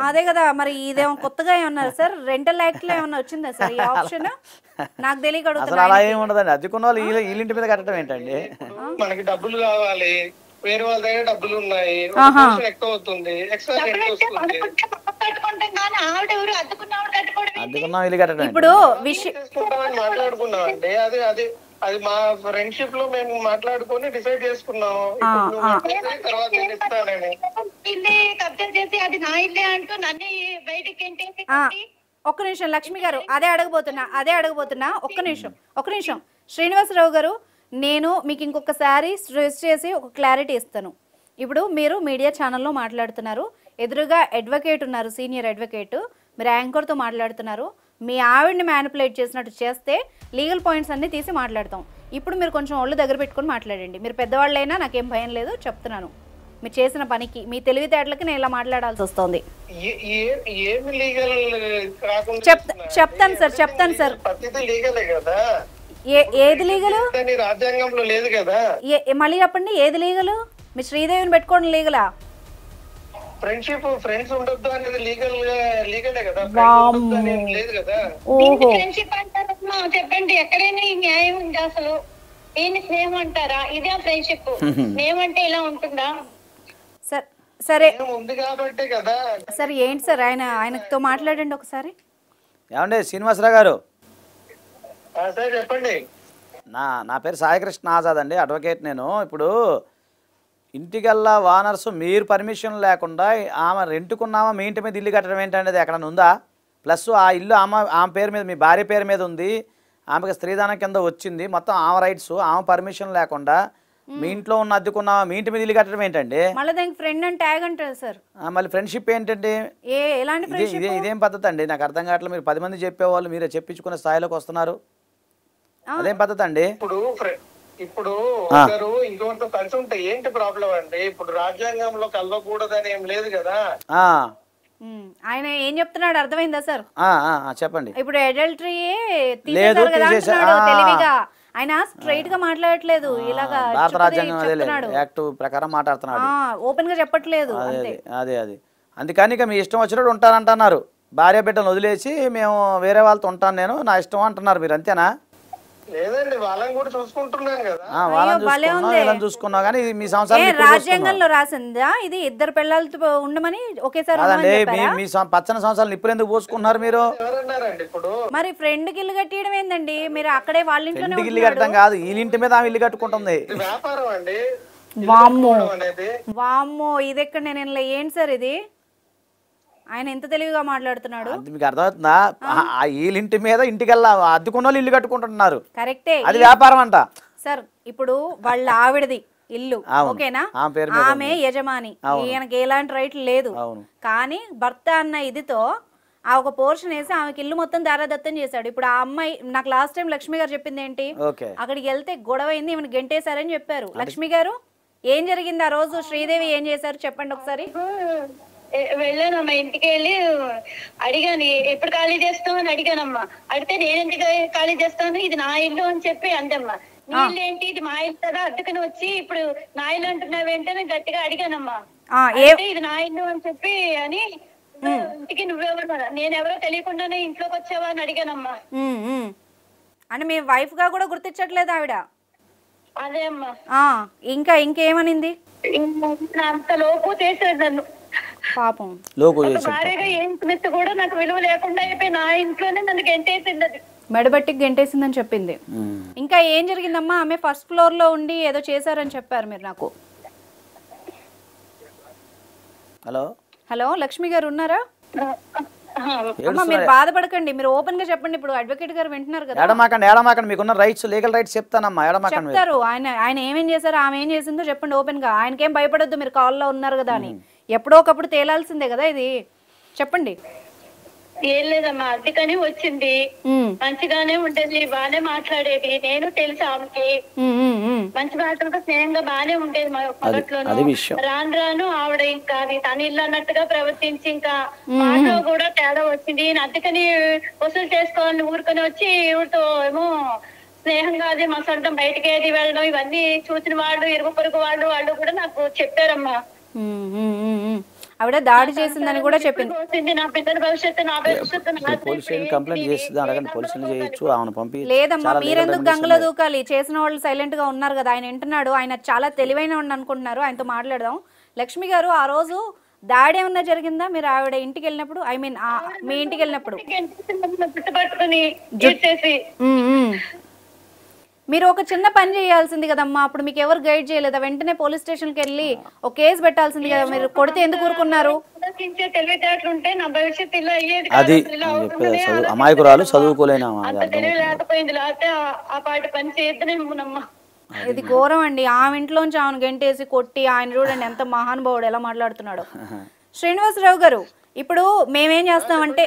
అదే కదా, మరి ఇదేమో కొత్తగా ఏమన్నారు సార్? రెంటల్ యాక్ట్ లో ఏమన్నా వచ్చిందా సార్ ఈ ఆప్షన్? నాకు తెలియక అడుగుతున్నా. అలా ఏమి ఉండదండి, అద్దెకున్న వాళ్ళు వీళ్ళింటి మీద కట్టడం ఏంటండి? మనకి డబ్బులు కావాలి, వేరే వాళ్ళ దగ్గర డబ్బులు ఉన్నాయి, ఎక్కువ అవుతుంది, ఎక్స్ట్రా అద్దెకున్న ఇల్లు కట్టడం. ఇప్పుడు మాట్లాడుకున్నాం అండి, అది మా ఫ్రెండ్షిప్ లో మేము మాట్లాడుకుని డిసైడ్ చేసుకున్నాం. తర్వాత ఇల్లే కబ్జా చేసి అది నా ఇల్లే అంటూ నన్ను బయటికి ఒక్క నిమిషం లక్ష్మి గారు, అదే అడగబోతున్నా. ఒక్క నిమిషం శ్రీనివాసరావు గారు, నేను మీకు ఇంకొకసారి స్ట్రెస్ చేసి ఒక క్లారిటీ ఇస్తాను. ఇప్పుడు మీరు మీడియా ఛానల్లో మాట్లాడుతున్నారు, ఎదురుగా అడ్వకేట్ ఉన్నారు, సీనియర్ అడ్వకేట్, మీరు యాంకర్తో మాట్లాడుతున్నారు. మీ ఆవిడ్ని మ్యానిపులేట్ చేసినట్టు చేస్తే లీగల్ పాయింట్స్ అన్నీ తీసి మాట్లాడతాం. ఇప్పుడు మీరు కొంచెం ఒళ్ళు దగ్గర పెట్టుకొని మాట్లాడండి. మీరు పెద్దవాళ్ళైనా నాకేం భయం లేదు, చెప్తున్నాను. మీరు చేసిన పనికి, మీ తెలివితేటలకి నేను ఇలా మాట్లాడాల్సి వస్తుంది. చెప్తాను సార్. ఏది లీగల్? రాజ్యాంగంలో లేదు కదా. మళ్ళీ చెప్పండి, ఏది లీగల్? మీ శ్రీదేవిని పెట్టుకోండి లీగలా? ఫ్రెండ్స్ ఉండొద్దు అనేది లీగలే కదా, లేదు కదా. ఫ్రెండ్షిప్ అంటారమ్మా, చెప్పండి ఎక్కడైనా ఈ న్యాయం ఉంది అసలు? దీన్ని స్నేహం అంటారా? ఇదే ఫ్రెండ్షిప్. స్నేహం అంటే ఇలా ఉంటుందా? సరే ఉంది కాబట్టి కదా. సరే ఏంటి సార్, ఆయనతో మాట్లాడండి ఒకసారి. ఏమండి శ్రీనివాసరావు గారు? సార్ చెప్పండి. నా పేరు సాయికృష్ణ ఆజాద్ అండి, అడ్వకేట్. నేను ఇప్పుడు ఇంటికల్లా వానర్స్ మీరు పర్మిషన్ లేకుండా ఆమె రెంట్కున్నామా, మీ ఇంటి మీద ఇల్లు కట్టడం ఏంటనేది ఎక్కడ ఉందా? ప్లస్ ఆ ఇల్లు ఆమె పేరు మీద, మీ భార్య పేరు మీద ఉంది, ఆమెకి స్త్రీధనం కింద వచ్చింది, మొత్తం ఆమె రైట్స్. ఆమె పర్మిషన్ లేకుండా మీ ఇంట్లో ఉన్న అద్దెకున్నామా, మీ ఇంటి మీద ఇల్లు కట్టడం ఏంటండి? మళ్ళీ ఫ్రెండ్షిప్ ఏంటండి? ఇదేం పద్ధతి అండి? నాకు అర్థం కావట్లేదు. మీరు 10 మంది చెప్పేవాళ్ళు మీరే చెప్పించుకునే స్థాయిలోకి వస్తున్నారు. అదేం పద్ధతి అండి? ఇప్పుడు ఒకరు ఇంకొకరితో కలిసి ఉంటే ఏంటి ప్రాబ్లం అండి? ఇప్పుడు రాజ్యాంగంలో కలవకూడదని ఏం లేదు కదా. ఆయన ఏం చెప్తున్నాడు అర్థమైందా సార్? చెప్పండి. ఇప్పుడు అడల్టరీ తీసేశారు కదా అంటున్నాడు తెలివిగా. ఆయన స్ట్రైట్ గా మాట్లాడట్లేదు, ఇలాగా భారత రాజ్యాంగం యాక్ట్ ప్రకారం మాట్లాడుతున్నాడు, ఓపెన్ గా చెప్పట్లేదు. అదే అందుకని ఇక మీ ఇష్టం వచ్చినట్టు ఉంటానంటున్నారు. భార్య బిడ్డను వదిలేసి మేము వేరే వాళ్ళతో ఉంటాను, నేను నా ఇష్టం అంటున్నారు. మీరు అంతేనా? లేదండి, వాళ్ళని కూడా చూసుకుంటున్నాను కదా. వాళ్ళని చూసుకున్నా కానీ ఇది మీ సంవత్సరం రాజ్యాంగంలో రాసిందా ఇది? ఇద్దరు పిల్లలతో ఉండమని ఒకేసారి మీ పచ్చని సంవత్సరాలు ఇప్పుడు ఎందుకు పోసుకున్నారు మీరు? మరి ఫ్రెండ్ కి ఇల్లు కట్టియడం ఏందండి? మీరు అక్కడే వాళ్ళ ఇంట్లోనే ఇల్లు కట్టడం కాదు, ఈ ఇంటి మీద ఆమె ఇల్లు కట్టుకుంటుంది. వ్యాపారం అండి. వామ్మో ఇది ఎక్కడ నేను ఏంటి సార్ ఇది? ఆయన ఎంత తెలివిగా మాట్లాడుతున్నాడు. మీకు అర్థమవుతుందా? ఇంటి మీద ఇంటికెళ్ళా అద్దెకున్న వాళ్ళు ఇల్లు కట్టుకుంటున్నారు. కరెక్టే, అది వ్యాపారం అంట సార్. ఇప్పుడు వాళ్ళ ఆవిడది ఇల్లు, ఓకేనా? ఆమె యజమాని, ఈయనకి ఎలాంటి రైట్ లేదు. కానీ భర్త అన్న ఇదితో ఆ ఒక పోర్షన్ వేసి ఆమెకి ఇల్లు మొత్తం దారాదత్తం చేశాడు. ఇప్పుడు ఆ అమ్మాయి, నాకు లాస్ట్ టైం లక్ష్మి గారు చెప్పింది ఏంటి, అక్కడికి వెళ్తే గొడవ అయింది, ఈమెను గెంటేశారని చెప్పారు. లక్ష్మి గారు ఏం జరిగింది ఆ రోజు? శ్రీదేవి ఏం చేశారు చెప్పండి ఒకసారి. వెళ్ళానమ్మా, ఇంటికి వెళ్ళి అడిగాను ఎప్పుడు ఖాళీ చేస్తావు అని అడిగానమ్మా. అడిగితే నేను ఎందుకు ఖాళీ చేస్తాను, ఇది నా ఇల్లు అని చెప్పి అందమ్మా. నీ ఇల్లు ఏంటి, ఇది మా ఇల్లు కదా, అద్దెకని వచ్చి ఇప్పుడు నా ఇల్లు అంటున్నావు ఏంటని గట్టిగా అడిగానమ్మా. ఇది నా ఇల్లు అని చెప్పి అని, ఇంటికి నువ్వెవరు, నేనెవరో తెలియకుండానే ఇంట్లోకి వచ్చావా అని అడిగానమ్మా. అంటే మీ వైఫ్ గా కూడా గుర్తించట్లేదు ఆవిడ? అదే అమ్మా. ఇంకేమనింది? అంత లోపు చేశాడు నన్ను పాపం. భార్యగా ఏం కూడా నాకు విలువ లేకుండా అయిపోయి నా ఇంట్లోనే నన్ను గెంటేసింది, అది మెడబట్టి గెంటేసిందని చెప్పింది. ఇంకా ఏం జరిగిందమ్మా? ఆమె ఫస్ట్ ఫ్లోర్ లో ఉండి ఏదో చేశారని చెప్పారు మీరు నాకు. హలో లక్ష్మి గారు ఉన్నారా? మీరు బాధపడకండి, మీరు ఓపెన్ గా చెప్పండి. ఇప్పుడు అడ్వకేట్ గారు వింటున్నారు కదా. ఏడమాకండి, మీకున్న రైట్స్, లీగల్ రైట్స్ చెప్తానమ్మా. చెప్తారు. ఆయన ఏమేం చేశారు, ఆమె ఏం చేసిందో చెప్పండి ఓపెన్ గా. ఆయనకేం భయపడొద్దు, మీరు కాల్లో ఉన్నారు కదా అని. ఎప్పుడో ఒకప్పుడు తేలాల్సిందే కదా ఇది, చెప్పండి. ఏం లేదమ్మా, అందుకని వచ్చింది, మంచిగానే ఉండేది, బానే మాట్లాడేది, నేను తెలుసు ఆమెకి, మంచి మాటలతో స్నేహంగా బానే ఉండేది మొదట్లోనూ. రాను ఆవిడ ఇంకా తన ఇల్లు అన్నట్టుగా ప్రవర్తించి ఇంకా మాటలో కూడా తేడా వచ్చింది. అందుకని వసూలు చేసుకోవాలని ఊరుకొని వచ్చి ఈవిడతో ఏమో స్నేహంగా అది మసలడం, బయటకి ఏది వెళ్ళడం, ఇవన్నీ చూసిన వాళ్ళు, ఇరుగు పొరుగు వాళ్ళు కూడా నాకు చెప్పారమ్మా. ఆవిడ దాడి చేసిందని కూడా చెప్పింది. లేదమ్మా, మీరెందుకు గంగలో దూకాలి? చేసిన వాళ్ళు సైలెంట్ గా ఉన్నారు కదా, ఆయన వింటున్నాడు. ఆయన చాలా తెలివైన అనుకుంటున్నారు, ఆయనతో మాట్లాడదాం. లక్ష్మి గారు, ఆ రోజు దాడి ఏమన్నా జరిగిందా మీరు ఆవిడ ఇంటికి వెళ్ళినప్పుడు? ఐ మీన్ మీ ఇంటికి వెళ్ళినప్పుడు మీరు ఒక చిన్న పని చేయాల్సింది కదమ్మా, అప్పుడు మీకు ఎవరు గైడ్ చేయలేదా? వెంటనే పోలీస్ స్టేషన్కి వెళ్ళి ఒక కేసు పెట్టాల్సింది కదా, మీరు కొడితే ఎందుకు ఊరుకున్నారు? తెలివితేటలుంటే నా భవిష్యత్తు ఇలా అయ్యేది అది అమాయకురాలు చదువుకోలేనా అంత తెలివి లేకపోయింది, లేకపోతే ఆ పాటి పని చేద్దనేమోనమ్మా. ఇది ఘోరం అండి. ఆమె ఇంట్లోంచి ఆమెను గెంటేసి కొట్టి, ఆయన చూడండి ఎంత మహానుభావుడు ఎలా మాట్లాడుతున్నాడు. శ్రీనివాసరావు గారు, ఇప్పుడు మేమేం చేస్తామంటే,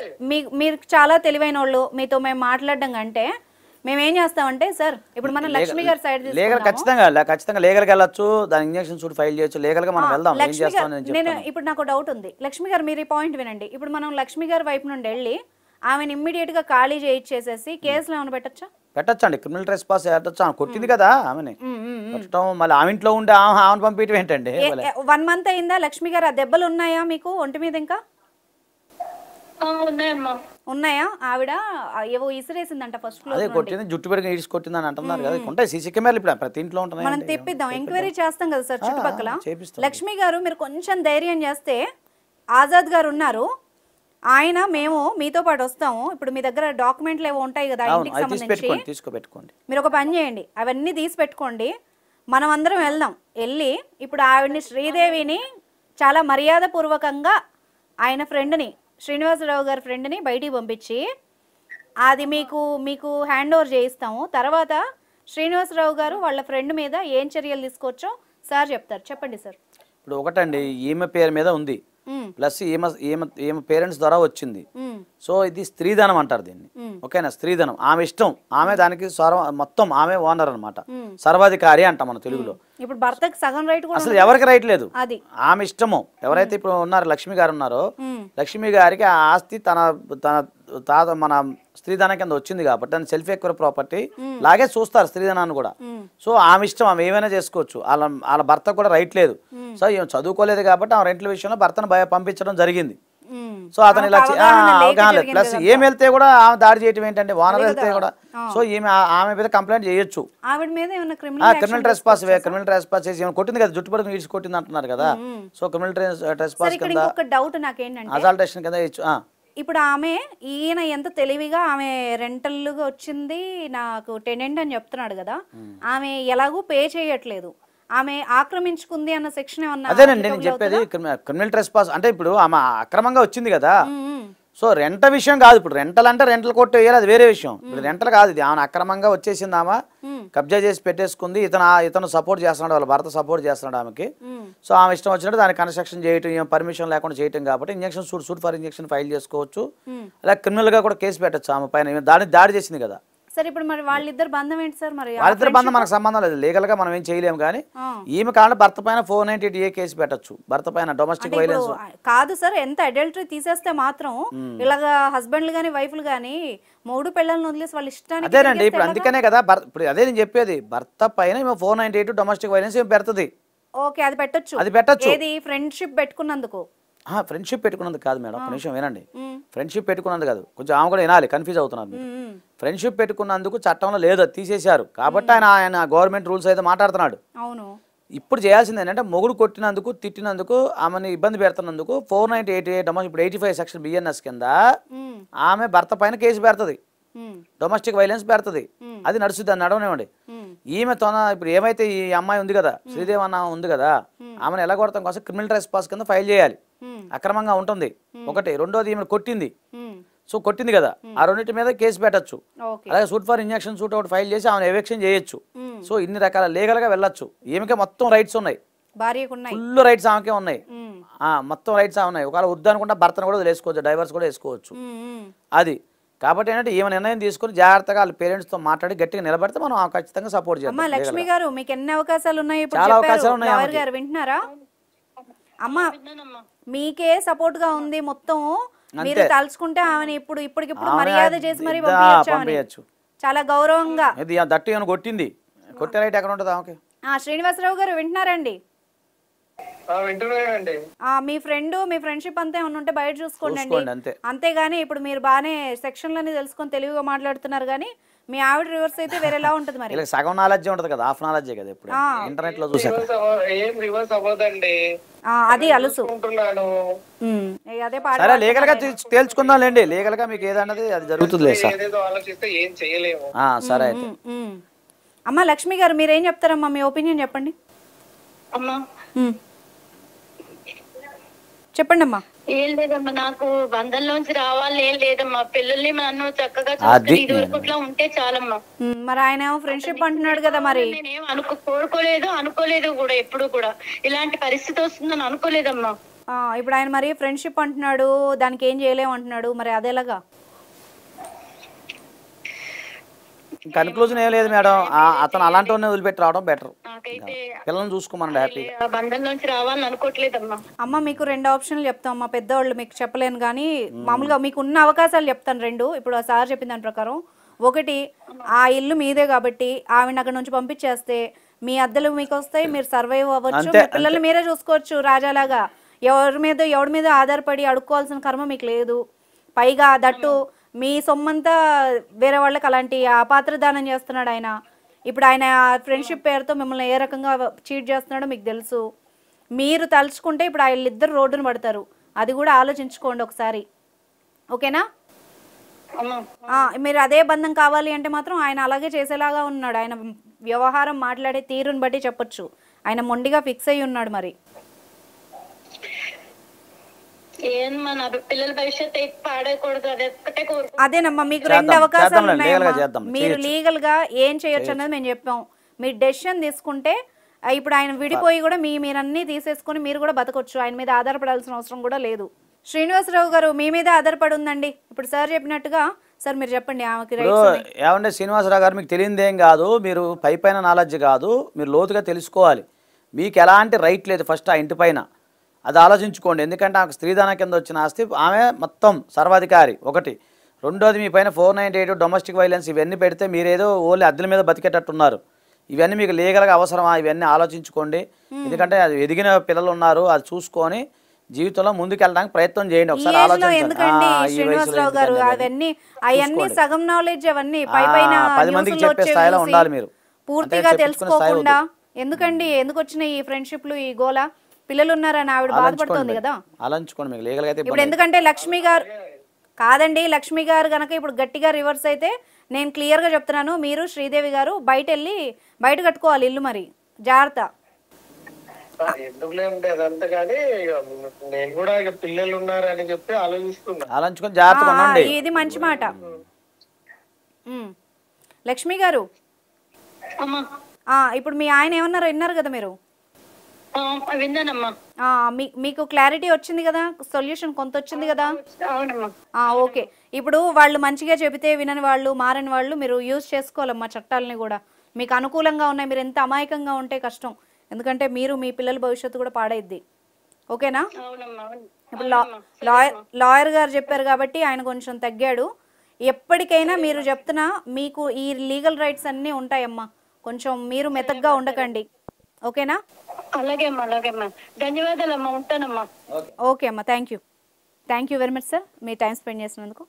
మీరు చాలా తెలివైన వాళ్ళు, మీతో మేము మాట్లాడడం కంటే మేమేం చేస్తామంటే, సార్ ఇప్పుడు మనం లక్ష్మి గారి సైడ్ ఖచ్చితంగా లీగల్గా వెళ్ళొచ్చు, దాని ఇంజెక్షన్ సూట్ ఫైల్ చేయొచ్చు, లీగల్గా మనం వెళ్దాం. నేను ఇప్పుడు నాకు డౌట్ ఉంది, లక్ష్మి గారు మీరు ఈ పాయింట్ వినండి. ఇప్పుడు మనం లక్ష్మి గారి వైపు నుండి వెళ్ళి ఆమెను ఇమ్మీడియట్ గా ఖాళీ చేయించేసేసి కేసులు ఏమైనా పెట్టచ్చా? పెట్టచ్చండి, క్రిమినల్ ట్రెస్పాస్ పెట్టచ్చు. ఆమె కొట్టింది కదా, ఆమెని పెట్టడం, మళ్ళీ ఆమె ఇంట్లో ఉండి ఆమెను పంపించడం ఏంటండి? 1 month అయిందా లక్ష్మి గారు? ఆ దెబ్బలు ఉన్నాయా మీకు ఒంటి మీద? ఇంకా ఉన్నాయా? ఆవిడ ఏవో ఇసిరేసిందంట ఫస్ట్ ఫ్లోర్. అదే కొట్టింది, జుట్టు పెరిగి ఈడ్చి కొట్టింది అని అంటున్నారు కదా. ఉంటాయి సీసీ కెమెరాలు ఇప్పుడు ప్రతి ఇంట్లో ఉంటాయి. మనం తెప్పిద్దాం, ఎంక్వైరీ చేస్తాం కదా సార్ చుట్టుపక్కల. లక్ష్మి గారు మీరు కొంచెం ధైర్యం చేస్తే, ఆజాద్ గారు ఉన్నారు, ఆయన మేము మీతో పాటు వస్తాము. ఇప్పుడు మీ దగ్గర డాక్యుమెంట్లు ఏవో ఉంటాయి కదా ఇంటికి సంబంధించి, మీరు ఒక పని చేయండి, అవన్నీ తీసి పెట్టుకోండి, మనం అందరం వెళ్దాం. వెళ్ళి ఇప్పుడు ఆవిడని, శ్రీదేవిని చాలా మర్యాద పూర్వకంగా ఆయన ఫ్రెండ్ని, శ్రీనివాసరావు గారి ఫ్రెండ్ని బయటికి పంపించి అది మీకు హ్యాండ్ ఓవర్ చేయిస్తాము. తర్వాత శ్రీనివాసరావు గారు వాళ్ళ ఫ్రెండ్ మీద ఏం చర్యలు తీసుకోవచ్చో సార్ చెప్తారు. చెప్పండి సార్. ఇప్పుడు ఒకటండి, ఈమె పేరు మీద ఉంది, ప్లస్ ఈమె పేరెంట్స్ ద్వారా వచ్చింది. సో ఇది స్త్రీధనం అంటారు దీన్ని, ఓకేనా? స్త్రీధనం, ఆమె ఇష్టం, ఆమె దానికి మొత్తం ఆమె ఓనర్ అనమాట, సర్వాధికారి అంటాం మన తెలుగులో. ఇప్పుడు భర్తకి సగం రైట్ అసలు ఎవరికి రైట్ లేదు, ఆమె ఇష్టము. ఎవరైతే ఇప్పుడు ఉన్నారు లక్ష్మి గారు ఉన్నారో, లక్ష్మి గారికి ఆ ఆస్తి తన తాత మన స్త్రీధనం కింద వచ్చింది కాబట్టి దాన్ని సెల్ఫ్ ఎక్వైర్ ప్రాపర్టీ లాగే చూస్తారు స్త్రీధనాన్ని కూడా. సో ఆమె ఇష్టం, ఆమె ఏమైనా చేసుకోవచ్చు, వాళ్ళ భర్త కూడా రైట్ లేదు. సో ఈమె చదువుకోలేదు కాబట్టి ఆమె రెంట్ల విషయంలో భర్తను పంపించడం జరిగింది. సో అతను ఇలా అవగాహన లేదు. ప్లస్ ఏమి వెళ్తే కూడా ఆమె దాడి చేయటం ఏంటంటే, ఓనర్ వెళ్తే కూడా. సో ఆమె మీద కంప్లైంట్ చేయొచ్చు, క్రిమినల్ ట్రెస్పాస్ చేసి కొట్టింది కదా, జుట్టు పడుకుని ఈడ్చి కొట్టింది అంటున్నారు కదా. సో క్రిమినల్ ట్రెస్పాస్ కింద, అసాల్టేషన్ కింద ఇచ్చు. ఇప్పుడు ఈయన ఎంత తెలివిగా ఆమె రెంటల్గా వచ్చింది, నాకు టెనెంట్ అని చెప్తున్నాడు కదా, ఆమె ఎలాగూ పే చేయట్లేదు, ఆమె ఆక్రమించుకుంది అన్న సెక్షన్ ఏమన్నా? అదేనండి నేను చెప్పేది, క్రిమినల్ ట్రెస్పాస్ అంటే ఇప్పుడు ఆమె అక్రమంగా వచ్చింది కదా. సో రెంట విషయం కాదు, ఇప్పుడు రెంటల్ అంటే రెంటల్ కొట్టు వేయాలి, అది వేరే విషయం. ఇప్పుడు రెంటల్ కాదు, ఇది ఆమె అక్రమంగా వచ్చేసింది, ఆమె కబ్జా చేసి పెట్టేసుకుంది, ఇతను సపోర్ట్ చేస్తున్నాడు, వాళ్ళ భర్త సపోర్ట్ చేస్తున్నాడు ఆమెకి. సో ఆమె ఇష్టం వచ్చినట్టు దాన్ని కన్స్ట్రక్షన్ చేయటం, పర్మిషన్ లేకుండా చేయటం కాబట్టి injection suit for injection file చేసుకోవచ్చు, అలా క్రిమినల్ గా కూడా కేసు పెట్టచ్చు ఆమె పైన, దాడి చేసింది కదా. సరే ఇప్పుడు మరి వాళ్ళిద్దరు బంధం ఏంటి సార్? మరి వాళ్ళిద్దరు బంధం మనకు సంబంధం లేదు, లీగల్ గా మనం ఏం చేయలేము. కానీ ఈమె కాకుండా భర్త పైన 498A కేసు పెట్టచ్చు, భర్త పైన డొమెస్టిక్ వైలెన్స్. కాదు సార్, ఎంత అడల్టరీ తీసేస్తే మాత్రం ఇలాగా హస్బెండ్లు గానీ వైఫ్లు గానీ మూడు పిల్లల్ని వదిలేసి వాళ్ళ ఇష్టానికి. అదేనండి, ఇప్పుడు అందుకనే కదా ఇప్పుడు అదే నేను చెప్పేది, భర్త పైన 498 డొమెస్టిక్ వైలెన్స్ ఏమి పెడుతుంది. ఓకే, అది పెట్టచ్చు, అది పెట్టచ్చు. ఏది ఫ్రెండ్షిప్ పెట్టుకున్నందుకు? ఫ్రెండ్షిప్ పెట్టుకున్నది కాదు మేడం, ఒక నిమిషం వినండి. ఫ్రెండ్షిప్ పెట్టుకున్నది కాదు, కొంచెం ఆమె కూడా వినాలి, కన్ఫ్యూజ్ అవుతున్నారు. ఫ్రెండ్షిప్ పెట్టుకున్నందుకు చట్టంలో లేదు, అది తీసేశారు కాబట్టి ఆయన గవర్నమెంట్ రూల్స్ అయితే మాట్లాడుతున్నాడు. అవును, ఇప్పుడు చేయాల్సింది ఏంటంటే, మొగుడు కొట్టినందుకు, తిట్టినందుకు, ఆమెను ఇబ్బంది పెడుతున్నందుకు 498 ఇప్పుడు 85 సెక్షన్ BNS కింద ఆమె భర్త పైన కేసు పెడుతుంది, డొమెస్టిక్ వైలెన్స్ పెడుతుంది, అది నడుస్తుంది, అని నడవనివ్వండి. ఈమె ఇప్పుడు ఏమైతే ఈ అమ్మాయి ఉంది కదా, శ్రీదేవి అన్న ఉంది కదా, ఆమెను ఎలా కొడతాం కోసం క్రిమినల్ ట్రెస్పాస్ కింద ఫైల్ చేయాలి, అక్రమంగా ఉంటుంది ఒకటి. రెండోది ఈమె కొట్టింది, సో కొట్టింది కదా, ఆ రెండింటి మీద కేసు పెట్టచ్చు. అలాగే సూట్ ఫర్ ఇంజక్షన్ సూట్ ఒకటి ఫైల్ చేసి ఆమెను ఎవిక్షన్ చేయొచ్చు. సో ఇన్ని రకాల లీగల్ గా వెళ్ళొచ్చు. ఈమెకే మొత్తం రైట్స్ ఉన్నాయి, ఫుల్ రైట్స్ ఆమెకే ఉన్నాయి, మొత్తం రైట్స్ ఆమె ఉన్నాయి. ఒకవేళ వద్దు అనుకుంటే భర్తను కూడా వేసుకోవచ్చు, డైవర్స్ కూడా వేసుకోవచ్చు. అది కాబట్టి ఏంటంటే ఈమె నిర్ణయం తీసుకుని జాగ్రత్తగా వాళ్ళ పేరెంట్స్ తో మాట్లాడి గట్టిగా నిలబడితే మనం ఖచ్చితంగా సపోర్ట్ చేస్తాం. లక్ష్మి గారు, మీకు ఎన్ని అవకాశాలు ఉన్నాయి? చాలా అవకాశాలు ఉన్నాయి. వింటున్నారా అమ్మా? మీకే సపోర్ట్ గా ఉంది మొత్తం. మీరు తలుచుకుంటే ఆమెను ఇప్పటికిప్పుడు మర్యాద చేసి మరి పంపించచ్చు, చాలా గౌరవంగా. దట్టు ఏమైనా కొట్టింది, కొట్టే రైట్ ఎక్కడ ఉంటుంది ఆమెకి? శ్రీనివాసరావు గారు వింటున్నారండి? మీ ఫ్రెండ్షిప్ అంతా ఏమన్నా ఉంటే బయట చూసుకోండి, అంతేగాని ఇప్పుడు మీరు బాగానే సెక్షన్లని తెలుసుకొని తెలివిగా మాట్లాడుతున్నారు, కానీ మీ ఆవిడ రివర్స్ అయితే వేరేలా ఉంటది. మరి సగం నాలెడ్జ్ ఉంటది కదా, హాఫ్ నాలెడ్జ్ కదా. ఇప్పుడు ఇంటర్నెట్ లో చూసారు, అది అలుసు. సరే లీగల్ గా తేల్చుకుందాం లేండి, లీగల్ గా మీకు ఏదన్నది అది జరుగుతుంది. సరే అయితే అమ్మ లక్ష్మి గారు మీరేం చెప్తారమ్మా, మీ ఒపీనియన్ చెప్పండి. అమ్మా చెప్పండి అమ్మా. ఏం లేదమ్మా, నాకు బంధంలోంచి రావాలని ఏం లేదమ్మా. పిల్లల్ని నన్ను చక్కగా చూసుకుని ఇది వరకుట్లా ఉంటే చాలమ్మా. మరి ఆయన ఫ్రెండ్షిప్ అంటున్నాడు కదా, మరి నేనేం అనుకోలేదు కూడా, ఎప్పుడు కూడా ఇలాంటి పరిస్థితి వస్తుందని అనుకోలేదమ్మా. ఇప్పుడు ఆయన మరి ఫ్రెండ్షిప్ అంటున్నాడు, దానికి ఏం చేయలేము అంటున్నాడు, మరి అదేలాగా? కన్క్లూజన్ ఏం లేదు మేడం, అతను అలాంటి వదిలిపెట్టి రావడం బెటర్. నాకైతే పిల్లల్ని చూసుకోమనండి హ్యాపీగా. బంధంలోంచి రావాలని అనుకోవట్లేదమ్మా. అమ్మ మీకు 2 ఆప్షన్లు చెప్తాం అమ్మా, పెద్దవాళ్ళు మీకు చెప్పలేను కానీ మామూలుగా మీకు ఉన్న అవకాశాలు చెప్తాను 2. ఇప్పుడు ఆ సార్ చెప్పిన దాని ప్రకారం, ఒకటి ఆ ఇల్లు మీదే కాబట్టి ఆవిడ అక్కడ నుంచి పంపించేస్తే మీ అద్దెలు మీకు వస్తాయి, మీరు సర్వైవ్ అవ్వచ్చు, మీ పిల్లల్ని మీరే చూసుకోవచ్చు రాజాలాగా. ఎవరి మీద ఆధారపడి అడుక్కోవాల్సిన కర్మ మీకు లేదు. పైగా దట్టు మీ సొమ్మంతా వేరే వాళ్ళకి అలాంటి అపాత్రదానం చేస్తున్నాడు ఆయన. ఇప్పుడు ఆయన ఫ్రెండ్షిప్ పేరుతో మిమ్మల్ని ఏ రకంగా చీట్ చేస్తున్నాడో మీకు తెలుసు. మీరు తలుచుకుంటే ఇప్పుడు వీళ్ళిద్దరు రోడ్డును పడతారు, అది కూడా ఆలోచించుకోండి ఒకసారి, ఓకేనా? మీరు అదే బంధం కావాలి అంటే మాత్రం ఆయన అలాగే చేసేలాగా ఉన్నాడు. ఆయన వ్యవహారం మాట్లాడే తీరుని బట్టి చెప్పొచ్చు, ఆయన మొండిగా ఫిక్స్ అయ్యి ఉన్నాడు. మరి పిల్లల భవిష్యత్తు పాడకూడదు, అది ఒక్కటే కోరుకు. అదేనమ్మా, మీకు 2 అవకాశాలు ఉన్నాయమ్మా. మీరు లీగల్ గా ఏం చేయొచ్చు అన్నది మేము చెప్పాం. మీరు డెసిషన్ తీసుకుంటే ఇప్పుడు ఆయన విడిపోయి కూడా మీరన్నీ తీసేసుకుని మీరు కూడా బతకొచ్చు, ఆయన మీద ఆధారపడాల్సిన అవసరం కూడా లేదు. శ్రీనివాసరావు గారు మీ మీద ఆధారపడి ఉందండి. ఇప్పుడు సార్ చెప్పినట్టుగా సార్ మీరు చెప్పండి. ఏమంటే శ్రీనివాసరావు గారు, మీకు తెలియదేం కాదు, మీరు పైన నాలెడ్జ్ కాదు, మీరు లోతుగా తెలుసుకోవాలి. మీకు ఎలాంటి రైట్ లేదు ఫస్ట్ ఆ ఇంటి పైన, అది ఆలోచించుకోండి. ఎందుకంటే ఆమెకు స్త్రీధన కింద వచ్చిన ఆస్తి, ఆమె మొత్తం సర్వాధికారి ఒకటి. రెండోది మీ పైన 498 డొమెస్టిక్ వైలెన్స్ ఇవన్నీ పెడితే మీరేదో ఓన్లీ అద్దెల మీద బతికేటట్టున్నారు. ఇవన్నీ మీకు లీగల్గా అవసరమా, ఇవన్నీ ఆలోచించుకోండి. ఎందుకంటే అది ఎదిగిన పిల్లలు ఉన్నారు, అది చూసుకొని జీవితంలో ముందుకెళ్ళడానికి ప్రయత్నం చేయండి. ఒకసారి ఆలోచించండి. 10 మందికి చెప్పే స్థాయిలో ఉండాలి మీరు, పూర్తిగా తెలుసుకోకుండా. ఎందుకు వచ్చినాయి ఈ ఫ్రెండ్షిప్లు, ఈ గోల? పిల్లలు ఉన్నారని ఆవిడ బాధపడుతుంది కదా. ఆలోచించుకోండి మీకు లీగల్గా అయితే. ఇప్పుడు ఎందుకంటే లక్ష్మి గారు కాదండి, లక్ష్మి గారు కనుక ఇప్పుడు గట్టిగా రివర్స్ అయితే నేను క్లియర్గా చెప్తున్నాను, మీరు శ్రీదేవి గారు బయట కట్టుకోవాలి ఇల్లు, మరి జాగ్రత్త. ఎందుకులేంటే అదంతా కానీ నేను కూడా ఇక పిల్లలు ఉన్నారని చెప్పి ఆలోచించుకొని జాగ్రత్తగా ఉండండి. ఇది మంచి మాట. లక్ష్మి గారు, ఇప్పుడు మీ ఆయన ఏమన్నారో విన్నారు కదా మీరు? విన్నానమ్మా. మీకు క్లారిటీ వచ్చింది కదా, సొల్యూషన్ కొంత వచ్చింది కదా? ఓకే. ఇప్పుడు వాళ్ళు మంచిగా చెబితే వినని వాళ్ళు, మారని వాళ్ళు మీరు యూజ్ చేసుకోవాలమ్మా చట్టాలని కూడా. మీకు అనుకూలంగా ఉన్నాయి, మీరు ఎంత అమాయకంగా ఉంటే కష్టం. ఎందుకంటే మీరు మీ పిల్లల భవిష్యత్తు కూడా పాడైద్ది, ఓకేనా? ఇప్పుడు లాయర్ గారు చెప్పారు కాబట్టి ఆయన కొంచెం తగ్గాడు. ఎప్పటికైనా మీరు చెప్తున్నా మీకు ఈ లీగల్ రైట్స్ అన్నీ ఉంటాయమ్మా, కొంచెం మీరు మెతగ్గా ఉండకండి, ఓకేనా? అలాగే అమ్మా, ధన్యవాదాలమ్మా, ఉంటానమ్మా. ఓకే అమ్మా, thank you very much sir, me time spend చేసినందుకు.